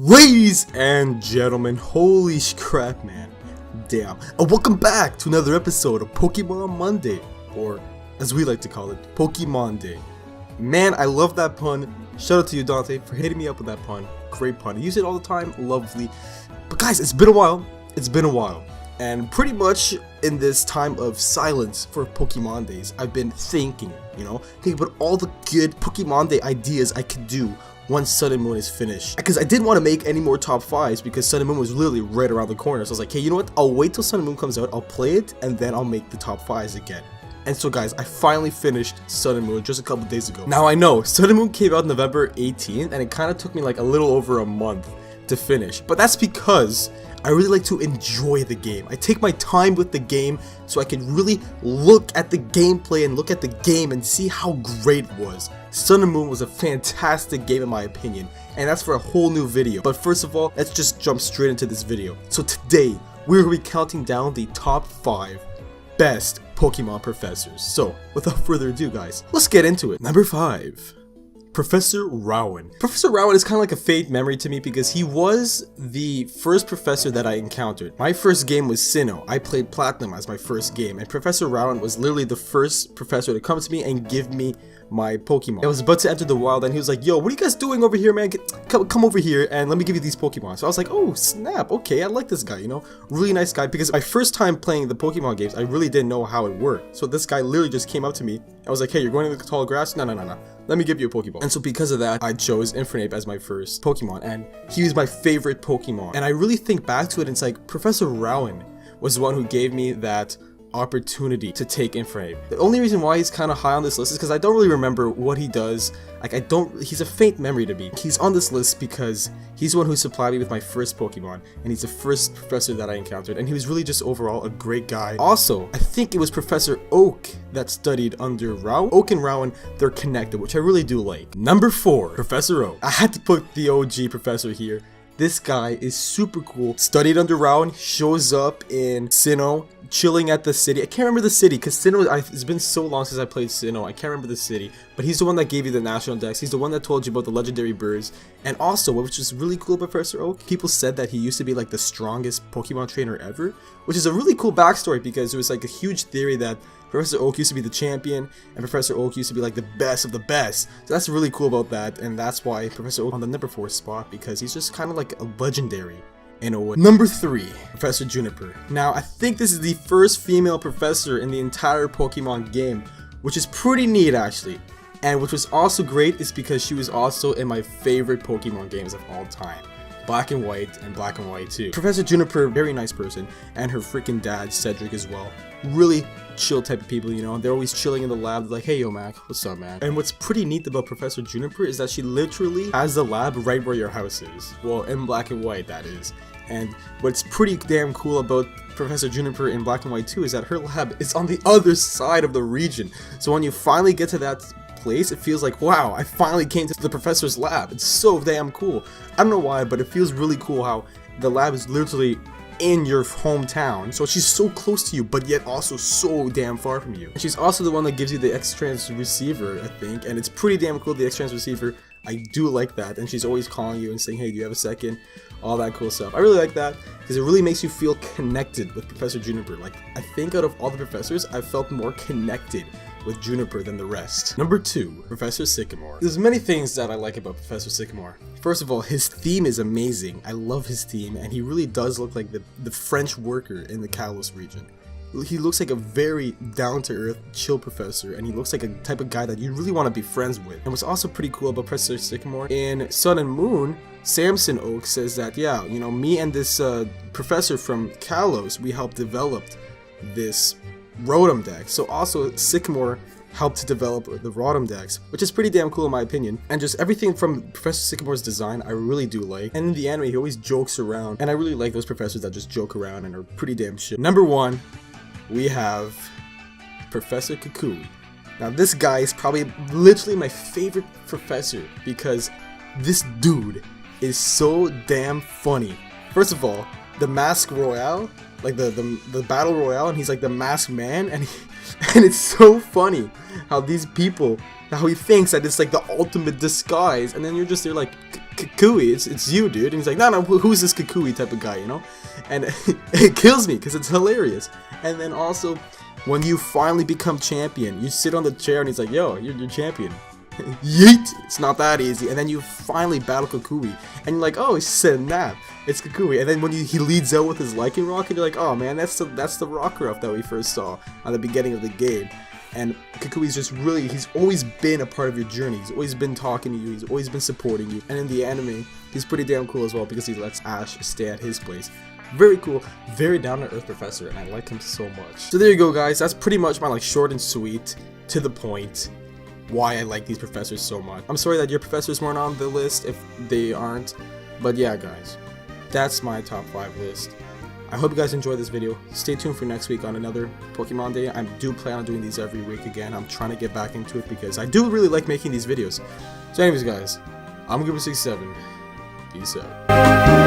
Ladies and gentlemen, holy crap, man. Damn. And welcome back to another episode of Pokemon Monday, or as we like to call it, Pokemon Day. Man, I love that pun. Shout out to you, Dante, for hitting me up with that pun. Great pun. I use it all the time. Lovely. But guys, it's been a while. And pretty much in this time of silence for Pokemon Days, I've been thinking about all the good Pokemon Day ideas I could do once Sun and Moon is finished. Because I didn't want to make any more top 5s because Sun and Moon was literally right around the corner. So I was like, hey, you know what? I'll wait till Sun and Moon comes out, I'll play it, and then I'll make the top 5s again. And so guys, I finally finished Sun and Moon just a couple days ago. Now I know, Sun and Moon came out November 18th, and it kind of took me like a little over a month to finish. But that's because I really like to enjoy the game. I take my time with the game so I can really look at the gameplay and look at the game and see how great it was. Sun and Moon was a fantastic game in my opinion, and that's for a whole new video. But first of all, let's just jump straight into this video. So today, we're going to be counting down the top 5 best Pokemon professors. So, without further ado guys, let's get into it. Number 5. Professor Rowan. Professor Rowan is kind of like a faint memory to me because he was the first professor that I encountered. My first game was Sinnoh. I played Platinum as my first game, and Professor Rowan was literally the first professor to come to me and give me my Pokemon. I was about to enter the wild and he was like, yo, what are you guys doing over here, man? Come over here and let me give you these Pokemon. So I was like, oh snap, okay, I like this guy, really nice guy, because my first time playing the Pokemon games, I really didn't know how it worked. So this guy literally just came up to me. I was like, hey, you're going to the tall grass? No. Let me give you a Pokeball. And so because of that, I chose Infernape as my first Pokemon, and he was my favorite Pokemon. And I really think back to it, and it's like, Professor Rowan was the one who gave me that opportunity to take Infernape. The only reason why he's kind of high on this list is because I don't really remember what he does. He's a faint memory to me. He's on this list because he's the one who supplied me with my first Pokemon, and he's the first professor that I encountered, and he was really just overall a great guy. Also, I think it was Professor Oak that studied under Rowan. Oak and Rowan, they're connected, which I really do like. Number 4, Professor Oak. I had to put the OG professor here. This guy is super cool. Studied under Rowan, shows up in Sinnoh, chilling at the city. I can't remember the city because Sinnoh, it's been so long since I played Sinnoh. I can't remember the city, but he's the one that gave you the national dex. He's the one that told you about the legendary birds. And also, which is really cool about Professor Oak, people said that he used to be like the strongest Pokemon trainer ever, which is a really cool backstory because it was like a huge theory that Professor Oak used to be the champion, and Professor Oak used to be like the best of the best. So that's really cool about that, and that's why Professor Oak on the number 4 spot, because he's just kind of like a legendary in a way. Number 3, Professor Juniper. Now, I think this is the first female professor in the entire Pokemon game, which is pretty neat actually. And which was also great is because she was also in my favorite Pokemon games of all time. Black and White and Black and White 2. Professor Juniper, very nice person, and her freaking dad, Cedric, as well. Really chill type of people, they're always chilling in the lab, like, hey yo Mac, what's up man? And what's pretty neat about Professor Juniper is that she literally has the lab right where your house is. Well, in Black and White, that is. And what's pretty damn cool about Professor Juniper in Black and White 2 is that her lab is on the other side of the region. So when you finally get to that place, it feels like, wow, I finally came to the professor's lab. It's so damn cool. I don't know why, but it feels really cool how the lab is literally in your hometown, so she's so close to you, but yet also so damn far from you. And she's also the one that gives you the X-Trans receiver, I think, and it's pretty damn cool, the X-Trans receiver. I do like that, and she's always calling you and saying, hey, do you have a second? All that cool stuff. I really like that, because it really makes you feel connected with Professor Juniper. Like, I think out of all the professors, I felt more connected with Juniper than the rest. Number 2, Professor Sycamore. There's many things that I like about Professor Sycamore. First of all, his theme is amazing. I love his theme, and he really does look like the French worker in the Kalos region. He looks like a very down-to-earth, chill professor, and he looks like a type of guy that you really want to be friends with. And what's also pretty cool about Professor Sycamore, in Sun and Moon, Samson Oak says that, yeah, me and this professor from Kalos, we helped develop this Rotom Dex. So also Sycamore helped to develop the Rotom Dex, which is pretty damn cool in my opinion. And just everything from Professor Sycamore's design I really do like. And in the anime he always jokes around, and I really like those professors that just joke around and are pretty damn shit. Number 1, we have Professor Cocoon. Now this guy is probably literally my favorite professor because this dude is so damn funny. First of all, the Mask Royale, like the Battle Royale, and he's like the masked man, and it's so funny how these people, how he thinks that it's like the ultimate disguise, and then you're just there like, Kukui, it's you, dude. And he's like, no, who's this Kukui type of guy, you know? And it kills me because it's hilarious. And then also, when you finally become champion, you sit on the chair and he's like, yo, you're champion. Yeet! It's not that easy. And then you finally battle Kukui, and you're like, oh, snap, it's Kukui. And then when he leads out with his Lycan rocket, you're like, oh man, that's the Rockruff that we first saw at the beginning of the game. And Kukui's just really, he's always been a part of your journey. He's always been talking to you, he's always been supporting you. And in the anime, he's pretty damn cool as well because he lets Ash stay at his place. Very cool, very down-to-earth professor, and I like him so much. So there you go, guys. That's pretty much my short and sweet, to the point, why I like these professors so much. I'm sorry that your professors weren't on the list if they aren't, but yeah, guys, that's my top 5 list. I hope you guys enjoyed this video. Stay tuned for next week on another Pokemon Day. I do plan on doing these every week again. I'm trying to get back into it because I do really like making these videos. So anyways, guys, I'm Group 67. Peace out.